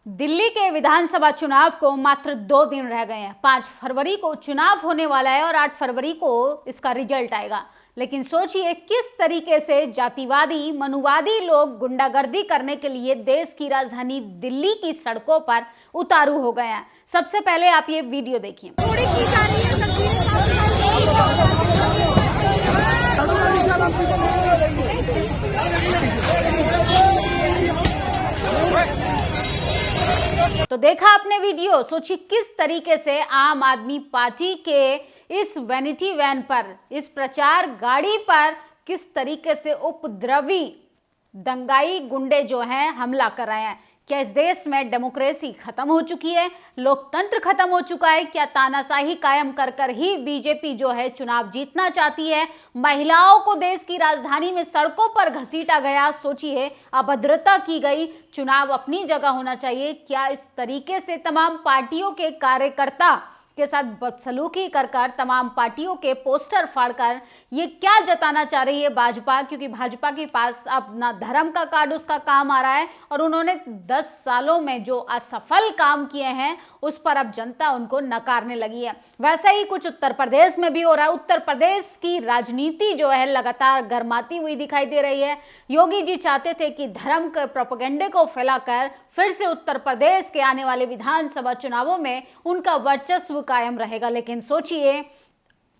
दिल्ली के विधानसभा चुनाव को मात्र 2 दिन रह गए हैं। 5 फरवरी को चुनाव होने वाला है और 8 फरवरी को इसका रिजल्ट आएगा। लेकिन सोचिए किस तरीके से जातिवादी मनुवादी लोग गुंडागर्दी करने के लिए देश की राजधानी दिल्ली की सड़कों पर उतारू हो गए हैं। सबसे पहले आप ये वीडियो देखिए। तो देखा आपने वीडियो, सोचिए किस तरीके से आम आदमी पार्टी के इस वैनिटी वैन पर, इस प्रचार गाड़ी पर किस तरीके से उपद्रवी दंगाई गुंडे जो हैं हमला कर रहे हैं। क्या इस देश में डेमोक्रेसी खत्म हो चुकी है? लोकतंत्र खत्म हो चुका है? क्या तानाशाही कायम कर कर ही बीजेपी जो है चुनाव जीतना चाहती है? महिलाओं को देश की राजधानी में सड़कों पर घसीटा गया, सोचिए अभद्रता की गई। चुनाव अपनी जगह होना चाहिए। क्या इस तरीके से तमाम पार्टियों के कार्यकर्ता के साथ बदसलूकी कर कर, तमाम पार्टियों के पोस्टर फाड़कर ये क्या जताना चाह रही है भाजपा? क्योंकि भाजपा के पास अपना धर्म का कार्ड उसका काम आ रहा है और उन्होंने 10 सालों में जो असफल काम किए हैं उस पर अब जनता उनको नकारने लगी है। वैसा ही कुछ उत्तर प्रदेश में भी हो रहा है। उत्तर प्रदेश की राजनीति जो है लगातार गर्माती हुई दिखाई दे रही है। योगी जी चाहते थे कि धर्म के प्रोपेगेंडे को फैलाकर फिर से उत्तर प्रदेश के आने वाले विधानसभा चुनावों में उनका वर्चस्व कायम रहेगा। लेकिन सोचिए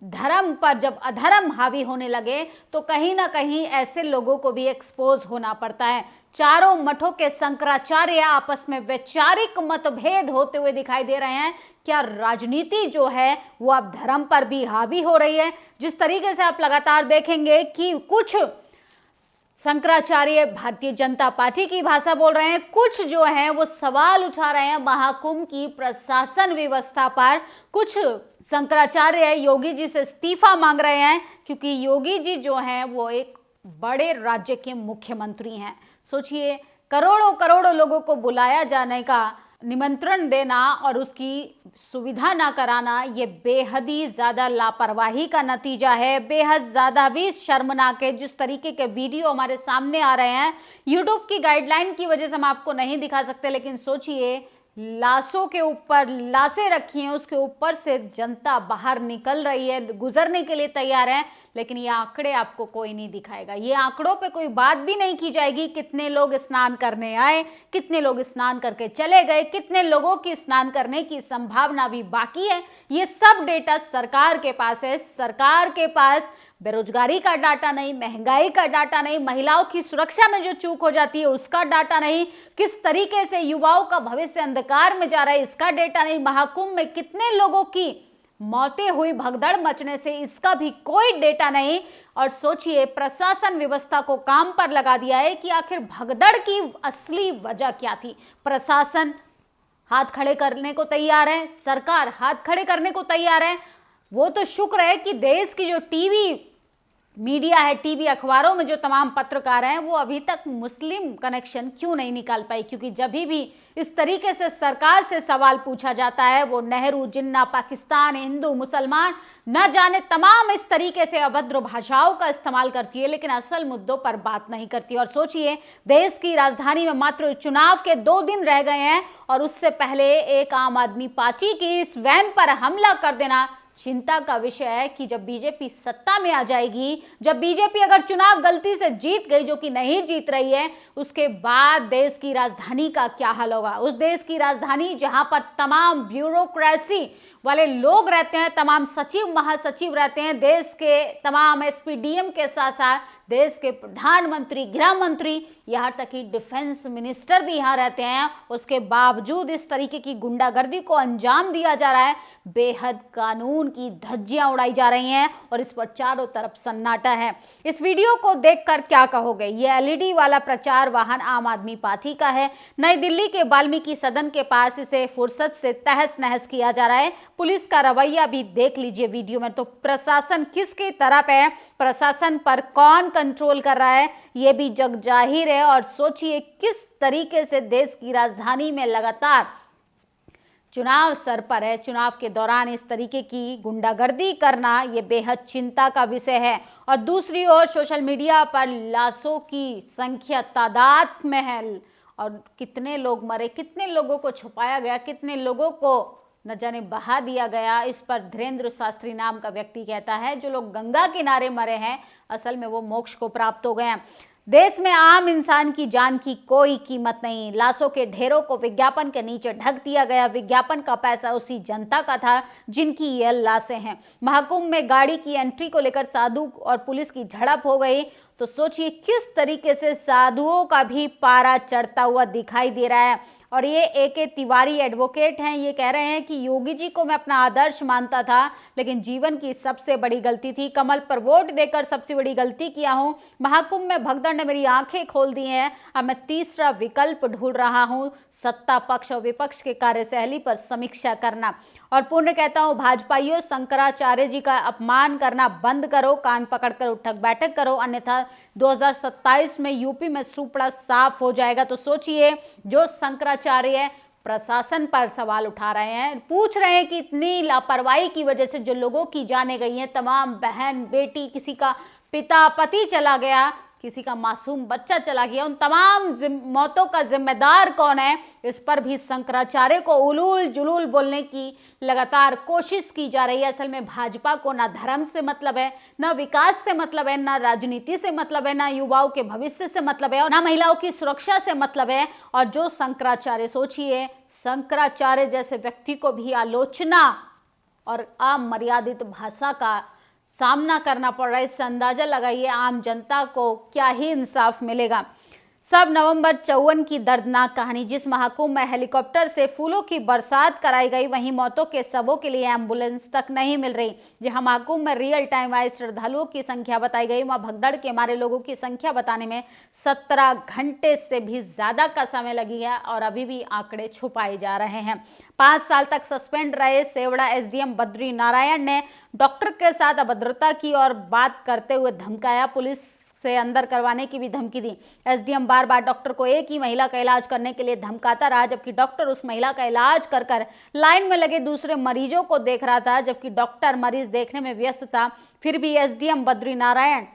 धर्म पर जब अधर्म हावी होने लगे तो कहीं ना कहीं ऐसे लोगों को भी एक्सपोज होना पड़ता है। चारों मठों के शंकराचार्य आपस में वैचारिक मतभेद होते हुए दिखाई दे रहे हैं। क्या राजनीति जो है वो अब धर्म पर भी हावी हो रही है? जिस तरीके से आप लगातार देखेंगे कि कुछ शंकराचार्य भारतीय जनता पार्टी की भाषा बोल रहे हैं, कुछ जो है वो सवाल उठा रहे हैं महाकुंभ की प्रशासन व्यवस्था पर। कुछ शंकराचार्य योगी जी से इस्तीफा मांग रहे हैं क्योंकि योगी जी जो हैं वो एक बड़े राज्य के मुख्यमंत्री हैं। सोचिए करोड़ों करोड़ों लोगों को बुलाया जाने का निमंत्रण देना और उसकी सुविधा ना कराना, ये बेहद ही ज़्यादा लापरवाही का नतीजा है। बेहद ज़्यादा भी शर्मनाक है। जिस तरीके के वीडियो हमारे सामने आ रहे हैं, यूट्यूब की गाइडलाइन की वजह से हम आपको नहीं दिखा सकते, लेकिन सोचिए लाशों के ऊपर लाशें रखी हैं, उसके ऊपर से जनता बाहर निकल रही है, गुजरने के लिए तैयार है, लेकिन ये आंकड़े आपको कोई नहीं दिखाएगा। ये आंकड़ों पे कोई बात भी नहीं की जाएगी। कितने लोग स्नान करने आए, कितने लोग स्नान करके चले गए, कितने लोगों की स्नान करने की संभावना भी बाकी है, ये सब डेटा सरकार के पास है। सरकार के पास बेरोजगारी का डाटा नहीं, महंगाई का डाटा नहीं, महिलाओं की सुरक्षा में जो चूक हो जाती है उसका डाटा नहीं, किस तरीके से युवाओं का भविष्य अंधकार में जा रहा है इसका डेटा नहीं, महाकुंभ में कितने लोगों की मौतें हुई भगदड़ मचने से इसका भी कोई डेटा नहीं। और सोचिए प्रशासन व्यवस्था को काम पर लगा दिया है कि आखिर भगदड़ की असली वजह क्या थी। प्रशासन हाथ खड़े करने को तैयार है, सरकार हाथ खड़े करने को तैयार है। वो तो शुक्र है कि देश की जो टीवी मीडिया है, टीवी अखबारों में जो तमाम पत्रकार हैं वो अभी तक मुस्लिम कनेक्शन क्यों नहीं निकाल पाई, क्योंकि जब भी इस तरीके से सरकार से सवाल पूछा जाता है वो नेहरू, जिन्ना, पाकिस्तान, हिंदू, मुसलमान न जाने तमाम इस तरीके से अभद्र भाषाओं का इस्तेमाल करती है, लेकिन असल मुद्दों पर बात नहीं करती। और सोचिए देश की राजधानी में मात्र चुनाव के 2 दिन रह गए हैं और उससे पहले एक आम आदमी पार्टी की इस वैन पर हमला कर देना चिंता का विषय है कि जब बीजेपी सत्ता में आ जाएगी, जब बीजेपी अगर चुनाव गलती से जीत गई, जो कि नहीं जीत रही है, उसके बाद देश की राजधानी का क्या हाल होगा। उस देश की राजधानी जहां पर तमाम ब्यूरोक्रेसी वाले लोग रहते हैं, तमाम सचिव महासचिव रहते हैं, देश के तमाम एसपी डीएम के साथ साथ देश के प्रधानमंत्री, गृह मंत्री, यहाँ तक कि डिफेंस मिनिस्टर भी यहाँ रहते हैं, उसके बावजूद इस तरीके की गुंडागर्दी को अंजाम दिया जा रहा है। बेहद कानून की धज्जियां उड़ाई जा रही हैं और इस पर चारों तरफ सन्नाटा है। इस वीडियो को देखकर क्या कहोगे? ये एलईडी वाला प्रचार वाहन आम आदमी पार्टी का है। नई दिल्ली के वाल्मीकि सदन के पास इसे फुर्सत से तहस नहस किया जा रहा है। पुलिस का रवैया भी देख लीजिए वीडियो में। तो प्रशासन किसकी तरफ है, प्रशासन पर कौन कंट्रोल कर रहा है, ये भी जग जाहिर है। और सोचिए किस तरीके से देश की राजधानी में लगातार चुनाव सर पर है। चुनाव के दौरान इस तरीके की गुंडागर्दी करना ये बेहद चिंता का विषय है। और दूसरी ओर सोशल मीडिया पर लाशों की संख्या तादाद में है और कितने लोग मरे, कितने लोगों को छुपाया गया, कितने लोगों को न जाने बहा दिया गया। इस पर धीरेन्द्र शास्त्री नाम का व्यक्ति कहता है जो लोग गंगा किनारे मरे हैं असल में वो मोक्ष को प्राप्त हो गए हैं। देश में आम इंसान की जान की कोई कीमत नहीं। लाशों के ढेरों को विज्ञापन के नीचे ढक दिया गया। विज्ञापन का पैसा उसी जनता का था जिनकी ये लाशें हैं। महाकुंभ में गाड़ी की एंट्री को लेकर साधु और पुलिस की झड़प हो गई तो सोचिए किस तरीके से साधुओं का भी पारा चढ़ता हुआ दिखाई दे रहा है। और ये ए तिवारी एडवोकेट हैं, ये कह रहे हैं कि योगी जी को मैं अपना आदर्श मानता था लेकिन जीवन की सबसे बड़ी गलती थी, कमल पर वोट देकर सबसे बड़ी गलती किया हूं। महाकुंभ में भगदड़ ने मेरी आंखें खोल दी हैं। अब मैं तीसरा विकल्प ढूंढ रहा हूं, सत्ता पक्ष और विपक्ष के कार्यशैली पर समीक्षा करना। और पुण्य कहता हूं भाजपाइयों, शंकराचार्य जी का अपमान करना बंद करो, कान पकड़कर उठक बैठक करो, अन्यथा 2027 में यूपी में सुपड़ा साफ हो जाएगा। तो सोचिए जो शंकराचार्य प्रशासन पर सवाल उठा रहे हैं, पूछ रहे हैं कि इतनी लापरवाही की वजह से जो लोगों की जाने गई हैं, तमाम बहन बेटी, किसी का पिता पति चला गया, किसी का मासूम बच्चा चला गया, उन तमाम मौतों का जिम्मेदार कौन है, इस पर भी शंकराचार्य को उलूल जुलूल बोलने की लगातार कोशिश की जा रही है। असल में भाजपा को ना धर्म से मतलब है, ना विकास से मतलब है, ना राजनीति से मतलब है, ना युवाओं के भविष्य से मतलब है, और ना महिलाओं की सुरक्षा से मतलब है। और जो शंकराचार्य, सोचिए शंकराचार्य जैसे व्यक्ति को भी आलोचना और अमर्यादित भाषा का सामना करना पड़ रहा है, इससे अंदाजा लगाइए आम जनता को क्या ही इंसाफ मिलेगा। सब नवंबर 54 की दर्दनाक कहानी। जिस महाकुंभ में हेलीकॉप्टर से फूलों की बरसात कराई गई, वहीं मौतों के शवों के लिए एम्बुलेंस तक नहीं मिल रही। जहां महाकुंभ में रियल टाइम आए श्रद्धालुओं की संख्या बताई गई, वहां भगदड़ के मारे लोगों की संख्या बताने में 17 घंटे से भी ज्यादा का समय लगी है और अभी भी आंकड़े छुपाए जा रहे हैं। 5 साल तक सस्पेंड रहे सेवड़ा एसडीएम बद्री नारायण ने डॉक्टर के साथ अभद्रता की और बात करते हुए धमकाया, पुलिस से अंदर करवाने की भी धमकी दी। एसडीएम बार बार डॉक्टर को एक ही महिला का इलाज करने के लिए धमकाता रहा, जबकि डॉक्टर उस महिला का इलाज कर कर लाइन में लगे दूसरे मरीजों को देख रहा था, जबकि डॉक्टर मरीज देखने में व्यस्त था। फिर भी एसडीएम बद्री नारायण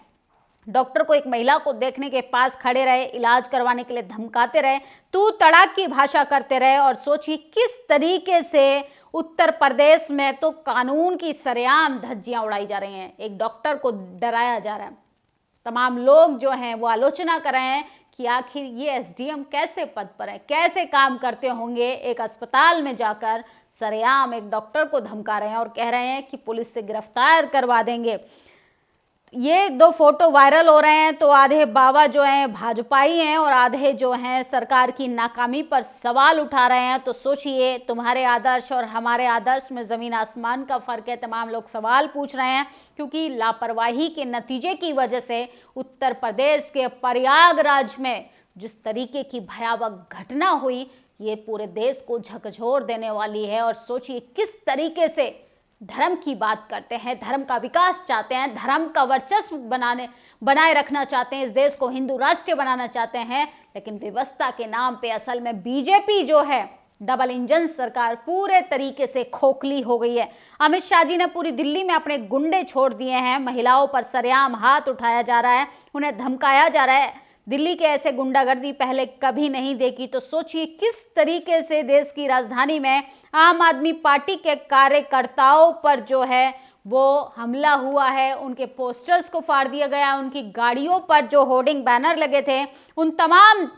डॉक्टर को एक महिला को देखने के पास खड़े रहे, इलाज करवाने के लिए धमकाते रहे, तू तड़ाक की भाषा करते रहे। और सोचिए किस तरीके से उत्तर प्रदेश में तो कानून की सरेआम धज्जियां उड़ाई जा रही हैं, एक डॉक्टर को डराया जा रहा है। तमाम लोग जो हैं वो आलोचना कर रहे हैं कि आखिर ये एसडीएम कैसे पद पर है, कैसे काम करते होंगे, एक अस्पताल में जाकर सरेआम एक डॉक्टर को धमका रहे हैं और कह रहे हैं कि पुलिस से गिरफ्तार करवा देंगे। ये 2 फोटो वायरल हो रहे हैं तो आधे बाबा जो हैं भाजपाई हैं और आधे जो हैं सरकार की नाकामी पर सवाल उठा रहे हैं। तो सोचिए तुम्हारे आदर्श और हमारे आदर्श में जमीन आसमान का फर्क है। तमाम लोग सवाल पूछ रहे हैं क्योंकि लापरवाही के नतीजे की वजह से उत्तर प्रदेश के प्रयागराज में जिस तरीके की भयावह घटना हुई, ये पूरे देश को झकझोर देने वाली है। और सोचिए किस तरीके से धर्म की बात करते हैं, धर्म का विकास चाहते हैं, धर्म का वर्चस्व बनाए रखना चाहते हैं, इस देश को हिंदू राष्ट्र बनाना चाहते हैं, लेकिन व्यवस्था के नाम पे असल में बीजेपी जो है डबल इंजन सरकार पूरे तरीके से खोखली हो गई है। अमित शाह जी ने पूरी दिल्ली में अपने गुंडे छोड़ दिए हैं, महिलाओं पर सरेआम हाथ उठाया जा रहा है, उन्हें धमकाया जा रहा है। दिल्ली के ऐसे गुंडागर्दी पहले कभी नहीं देखी। तो सोचिए किस तरीके से देश की राजधानी में आम आदमी पार्टी के कार्यकर्ताओं पर जो है वो हमला हुआ है, उनके पोस्टर्स को फाड़ दिया गया, उनकी गाड़ियों पर जो होर्डिंग बैनर लगे थे उन तमाम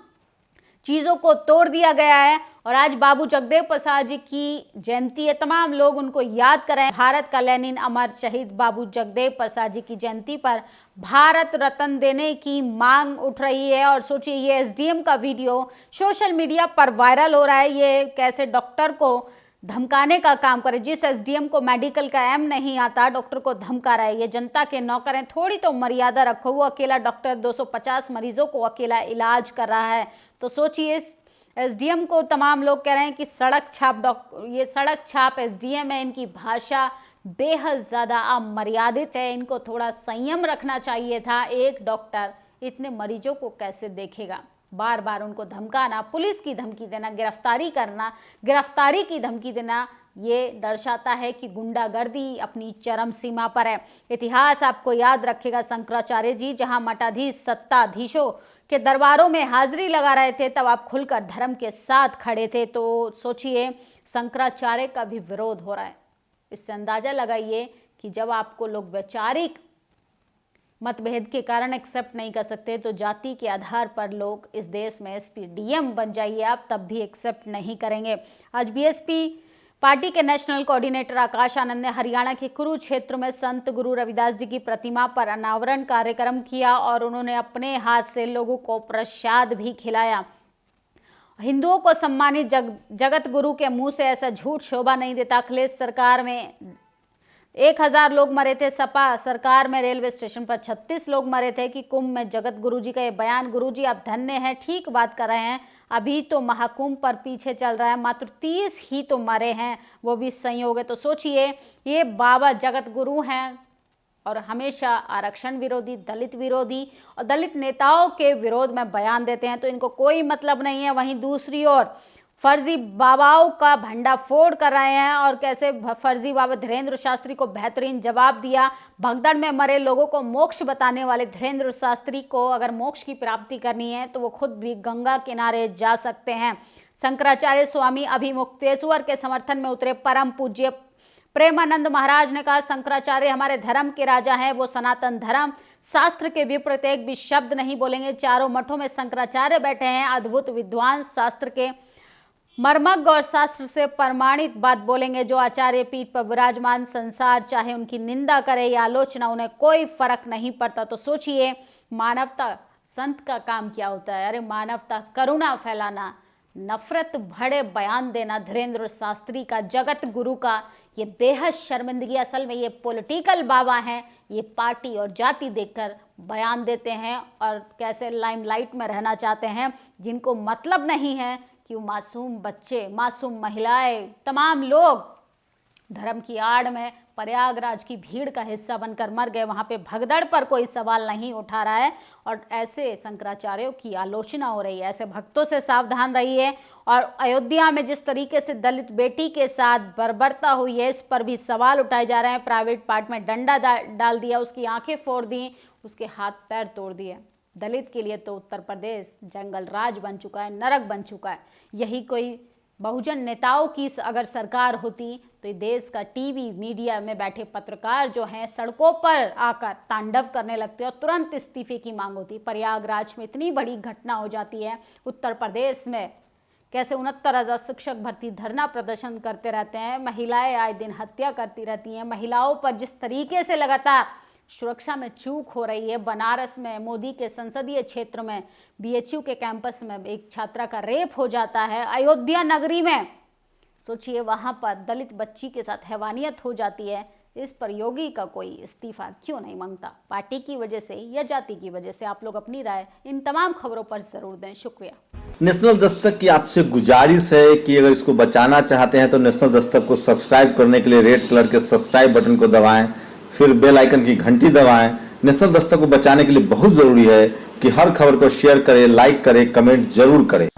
चीज़ों को तोड़ दिया गया है। और आज बाबू जगदेव प्रसाद जी की जयंती है, तमाम लोग उनको याद करें। भारत का लेनिन अमर शहीद बाबू जगदेव प्रसाद जी की जयंती पर भारत रत्न देने की मांग उठ रही है। और सोचिए ये एसडीएम का वीडियो सोशल मीडिया पर वायरल हो रहा है, ये कैसे डॉक्टर को धमकाने का काम करे। जिस एसडीएम को मेडिकल का एम नहीं आता, डॉक्टर को धमका रहा है। ये जनता के नौकर हैं, थोड़ी तो मर्यादा रखो। वो अकेला डॉक्टर 250 मरीजों को अकेला इलाज कर रहा है। तो सोचिए एसडीएम को तमाम लोग कह रहे हैं कि ये सड़क छाप एसडीएम है, इनकी भाषा बेहद ज़्यादा अमर्यादित है, इनको थोड़ा संयम रखना चाहिए था। एक डॉक्टर इतने मरीजों को कैसे देखेगा? बार बार उनको धमकाना, पुलिस की धमकी देना, गिरफ्तारी की धमकी देना, ये दर्शाता है कि गुंडागर्दी अपनी चरम सीमा पर है। इतिहास आपको याद रखेगा शंकराचार्य जी, जहां मठाधीश सत्ताधीशों के दरबारों में हाजिरी लगा रहे थे, तब आप खुलकर धर्म के साथ खड़े थे। तो सोचिए शंकराचार्य का भी विरोध हो रहा है। इससे अंदाजा लगाइए कि जब आपको लोग वैचारिक मतभेद के कारण एक्सेप्ट नहीं कर सकते, तो जाति के आधार पर लोग इस देश में एसपी डीएम बन जाइए आप, तब भी एक्सेप्ट नहीं करेंगे। आज बीएसपी पार्टी के नेशनल कोऑर्डिनेटर आकाश आनंद ने हरियाणा के कुरुक्षेत्र में संत गुरु रविदास जी की प्रतिमा पर अनावरण कार्यक्रम किया और उन्होंने अपने हाथ से लोगों को प्रसाद भी खिलाया। हिंदुओं को सम्मानित जगत गुरु के मुंह से ऐसा झूठ शोभा नहीं देता। अखिलेश सरकार में 1000 लोग मरे थे, सपा सरकार में रेलवे स्टेशन पर 36 लोग मरे थे कि कुंभ में जगत गुरु जी का ये बयान। गुरु जी आप धन्य हैं, ठीक बात कर रहे हैं। अभी तो महाकुंभ पर पीछे चल रहा है, मात्र 30 ही तो मरे हैं, वो भी संयोग है। तो सोचिए ये बाबा जगत गुरु हैं और हमेशा आरक्षण विरोधी, दलित विरोधी और दलित नेताओं के विरोध में बयान देते हैं, तो इनको कोई मतलब नहीं है। वहीं दूसरी ओर फर्जी बाबाओं का भंडाफोड़ कर रहे हैं और कैसे फर्जी बाबा धीरेन्द्र शास्त्री को बेहतरीन जवाब दिया। भगदड़ में मरे लोगों को मोक्ष बताने वाले धीरेन्द्र शास्त्री को अगर मोक्ष की प्राप्ति करनी है तो वो खुद भी गंगा किनारे जा सकते हैं। शंकराचार्य स्वामी अभिमुक्तेश्वर के समर्थन में उतरे परम पूज्य प्रेमानंद महाराज ने कहा, शंकराचार्य हमारे धर्म के राजा हैं, वो सनातन धर्म शास्त्र के विपरीत एक भी शब्द नहीं बोलेंगे। चारों मठों में शंकराचार्य बैठे हैं, अद्भुत विद्वान, शास्त्र के मर्मज्ञ और शास्त्र से प्रमाणित बात बोलेंगे। जो आचार्य पीठ पर विराजमान संसार चाहे उनकी निंदा करे या आलोचना, उन्हें कोई फर्क नहीं पड़ता। तो सोचिए मानवता संत का काम क्या होता है? अरे मानवता, करुणा फैलाना, नफरत भरे बयान देना। धीरेन्द्र शास्त्री का, जगत गुरु का ये बेहद शर्मिंदगी। असल में ये पॉलिटिकल बाबा हैं, ये पार्टी और जाति देखकर बयान देते हैं और कैसे लाइमलाइट में रहना चाहते हैं, जिनको मतलब नहीं है कि मासूम बच्चे, मासूम महिलाएं, तमाम लोग धर्म की आड़ में प्रयागराज की भीड़ का हिस्सा बनकर मर गए। वहां पे भगदड़ पर कोई सवाल नहीं उठा रहा है और ऐसे शंकराचार्यों की आलोचना हो रही है। ऐसे भक्तों से सावधान रहिए। और अयोध्या में जिस तरीके से दलित बेटी के साथ बर्बरता हुई है, इस पर भी सवाल उठाए जा रहे हैं। प्राइवेट पार्ट में डंडा डाल दिया, उसकी आंखें फोड़ दी, उसके हाथ पैर तोड़ दिए। दलित के लिए तो उत्तर प्रदेश जंगल राज बन चुका है, नरक बन चुका है। यही कोई बहुजन नेताओं की अगर सरकार होती तो देश का टीवी मीडिया में बैठे पत्रकार जो हैं सड़कों पर आकर तांडव करने लगते और तुरंत इस्तीफे की मांग होती। प्रयागराज में इतनी बड़ी घटना हो जाती है, उत्तर प्रदेश में कैसे 69,000 शिक्षक भर्ती धरना प्रदर्शन करते रहते हैं, महिलाएं आए दिन हत्या करती रहती हैं। महिलाओं पर जिस तरीके से लगातार सुरक्षा में चूक हो रही है। बनारस में मोदी के संसदीय क्षेत्र में बीएचयू के कैंपस में एक छात्रा का रेप हो जाता है। अयोध्या नगरी में सोचिए वहां पर दलित बच्ची के साथ हैवानियत हो जाती है। इस पर योगी का कोई इस्तीफा क्यों नहीं मांगता? पार्टी की वजह से या जाति की वजह से? आप लोग अपनी राय इन तमाम खबरों पर जरूर दें। शुक्रिया। नेशनल दस्तक की आपसे गुजारिश है कि अगर इसको बचाना चाहते हैं तो नेशनल दस्तक को सब्सक्राइब करने के लिए रेड कलर के सब्सक्राइब बटन को दबाएं, फिर बेल आइकन की घंटी दबाएं। नेशनल दस्तक को बचाने के लिए बहुत जरूरी है कि हर खबर को शेयर करें, लाइक करें, कमेंट जरूर करें।